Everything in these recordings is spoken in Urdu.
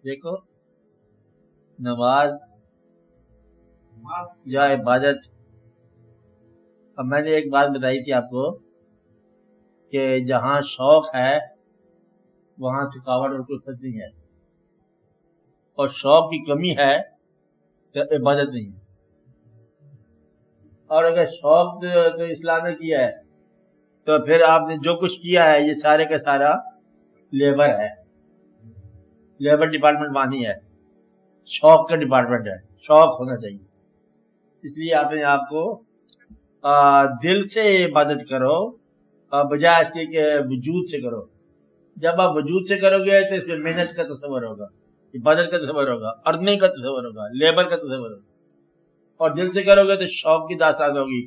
دیکھو نماز یا عبادت، اب میں نے ایک بات بتائی تھی آپ کو کہ جہاں شوق ہے وہاں تھکاوٹ اور کلفت نہیں ہے، اور شوق کی کمی ہے تو عبادت نہیں ہے۔ اور اگر شوق تو اسلام نے کیا ہے تو پھر آپ نے جو کچھ کیا ہے یہ سارے کا سارا لیبر ہے، لیبر ڈپارٹمنٹ وہاں ہے، شوق کا ڈپارٹمنٹ ہے، شوق ہونا چاہیے۔ اس لیے آپ نے آپ کو دل سے عبادت کرو بجائے اس کے کہ وجود سے کرو۔ جب آپ وجود سے کرو گے تو اس میں محنت کا تصور ہوگا، عبادت کا تصور ہوگا، ارننگ کا تصور ہوگا، لیبر کا تصور ہوگا۔ اور دل سے کرو گے تو شوق کی داستان ہوگی۔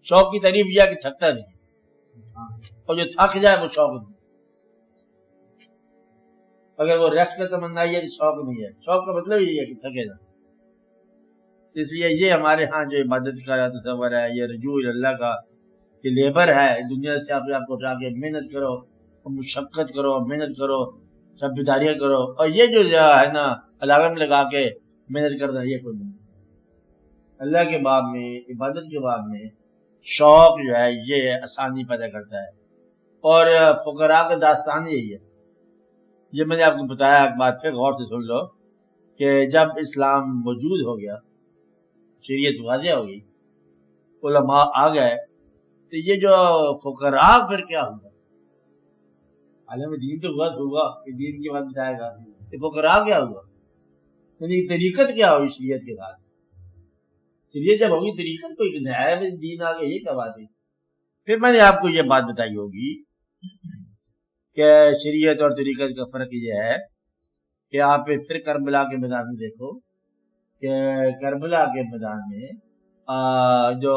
شوق کی تعریف یہ کہ تھکتا نہیں، اور جو تھک جائے وہ شوق نہیں۔ اگر وہ ریسٹ کا تمنا ہے تو شوق نہیں ہے، شوق کا مطلب یہی ہے کہ تھکے نہ۔ اس لیے یہ ہمارے ہاں جو عبادت کا تصور ہے، یہ رجوع اللہ کا، یہ لیبر ہے۔ دنیا سے آپ کو اٹھا کے محنت کرو، مشقت کرو، محنت کرو، سب بیداریاں کرو، اور یہ جو ہے نا الارم لگا کے محنت کرنا، یہ کوئی نہیں۔ اللہ کے باب میں، عبادت کے باب میں شوق جو ہے یہ آسانی پیدا کرتا ہے۔ اور فقراء کا داستان یہی ہے۔ یہ میں نے آپ کو بتایا، ایک بات پھر غور سے سن لو کہ جب اسلام موجود ہو گیا، شریعت واضح ہو گئی، علماء آ گئے، تو یہ جو فقراء پھر کیا ہوگا؟ عالم دین تو ہوگا کہ دین کی بات بتائے گا، یہ فقراء کیا ہوا؟ یعنی طریقت کیا ہوئی شریعت کے ساتھ؟ شریعت جب ہوگی طریقت کوئی نیا دین آ گیا، یہ کیا بات ہے؟ پھر میں نے آپ کو یہ بات بتائی ہوگی کہ شریعت اور طریقت کا فرق یہ ہے کہ آپ پھر کربلا کے میدان میں دیکھو کہ کربلا کے میدان میں جو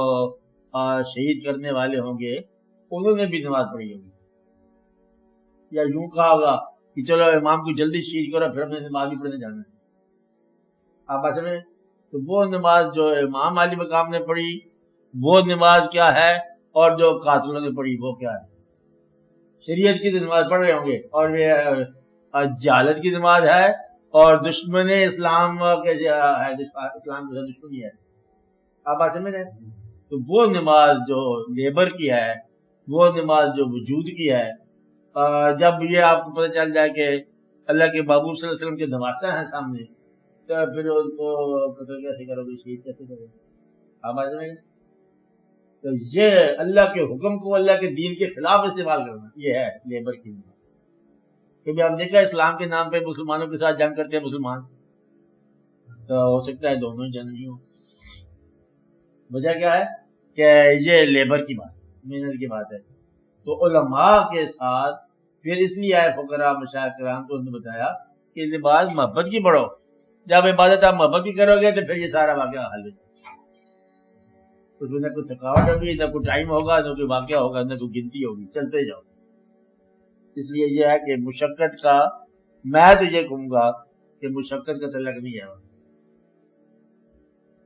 شہید کرنے والے ہوں گے انہوں نے بھی نماز پڑھی ہوگی، یا یوں کہا ہوگا کہ چلو امام کو جلدی شہید کرو پھر ہم نے نماز بھی پڑھنے جانا ہے۔ آپ بات سمجھیں؟ تو وہ نماز جو امام علی مقام نے پڑھی وہ نماز کیا ہے، اور جو قاتلوں نے پڑھی وہ کیا ہے؟ شریعت کی تو نماز پڑھ رہے ہوں گے، اور یہ جہالت کی نماز ہے، اور دشمن اسلام کے اسلام کے دشمنی ہے۔ آپ بات سمجھ رہے ہیں؟ تو وہ نماز جو لیبر کی ہے، وہ نماز جو وجود کی ہے، جب یہ آپ کو پتہ چل جائے کہ اللہ کے محبوب صلی اللہ علیہ وسلم کے نواسہ ہیں سامنے، تو پھر ان کو قتل کیسے کرو گے، شہید کیسے کرو گے؟ آپ بات سمجھ رہے ہیں؟ تو یہ اللہ کے حکم کو اللہ کے دین کے خلاف استعمال کرنا، یہ ہے لیبر کی نماز۔ کیونکہ آپ دیکھا اسلام کے نام پہ مسلمانوں کے ساتھ جنگ کرتے ہیں مسلمان، تو ہو سکتا ہے دونوں ہی جنگ نہیں ہو۔ وجہ کیا ہے کہ یہ لیبر کی بات، محنت کی بات ہے۔ تو علماء کے ساتھ پھر اس لیے آئے فقراء مشائخ کرام، تو انہوں نے بتایا کہ نماز محبت کی پڑھو۔ جب عبادت آپ محبت کی کرو گے تو پھر یہ سارا واقعہ حل ہو جائے گا۔ اس میں نہ کوئی تھکاوٹ ہوگی، نہ کوئی ٹائم ہوگا، نہ کوئی واقعہ ہوگا، نہ کوئی گنتی ہوگی، چلتے جاؤ۔ اس لیے یہ ہے کہ مشقت کا، میں تو یہ کہوں گا کہ مشقت کا تعلق نہیں ہے،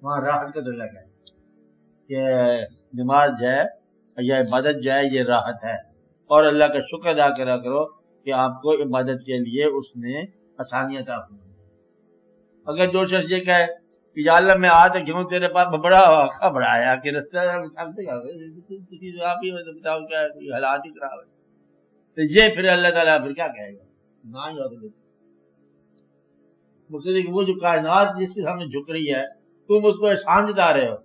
وہاں راحت کا تعلق ہے کہ نماز جو ہے یا عبادت جو ہے یہ راحت ہے، اور اللہ کا شکر ادا کرا کرو کہ آپ کو عبادت کے لیے اس نے آسانیاں عطا فرمائی۔ اگر جو شخص یہ کہے کہ یا اللہ میں آج کیوں تیرے پاس بڑا آخا بڑا آیا کہ رستہ کسی آپ ہی بتاؤ کیا حالات ہی خراب ہے، تو یہ پھر اللہ تعالیٰ پھر کیا کہے گا؟ نہ ہی ہوتا مقصد کہ وہ جو کائنات جس کے سامنے جھک رہی ہے تم اس کو احسان جتا رہے ہو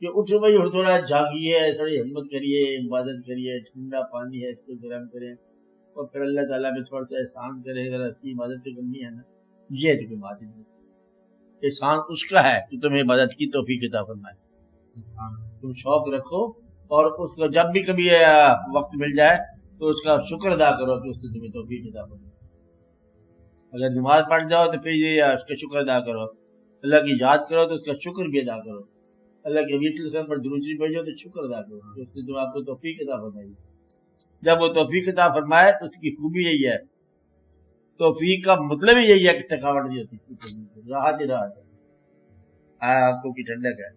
کہ اٹھو بھائی تھوڑا جاگیے، تھوڑی ہمت کریے، عبادت کریے، ٹھنڈا پانی ہے اس کو گرم کریں، اور پھر اللہ تعالیٰ پہ تھوڑا سا احسان کرے، اگر اس کی عبادت تو کرنی ہے نا، یہ تو کوئی بات نہیں۔ احسان اس کا ہے کہ تمہیں عبادت کی توفیق عطا فرمائے، تم شوق رکھو، اور اس کو جب بھی کبھی وقت مل جائے تو اس کا شکر ادا کرو کہ اس نے تمہیں توفیق عطا فرمائے۔ اگر نماز پڑھ جاؤ تو پھر یہ اس کا شکر ادا کرو، اللہ کی یاد کرو تو اس کا شکر بھی ادا کرو، اللہ کے نبی صلی اللہ علیہ وسلم پر درود شریف بھیجو تو شکر ادا کرو کہ اس نے جو آپ کو توفیق عطا فرمائی۔ جب وہ توفیق عطا فرمائے تو اس کی خوبی یہی ہے، توفیق کا مطلب ہی یہی ہے کہ تھکاوٹ نہیں ہوتی، راحت ہی راحت ہے، آپ کو کی ٹھنڈک ہے۔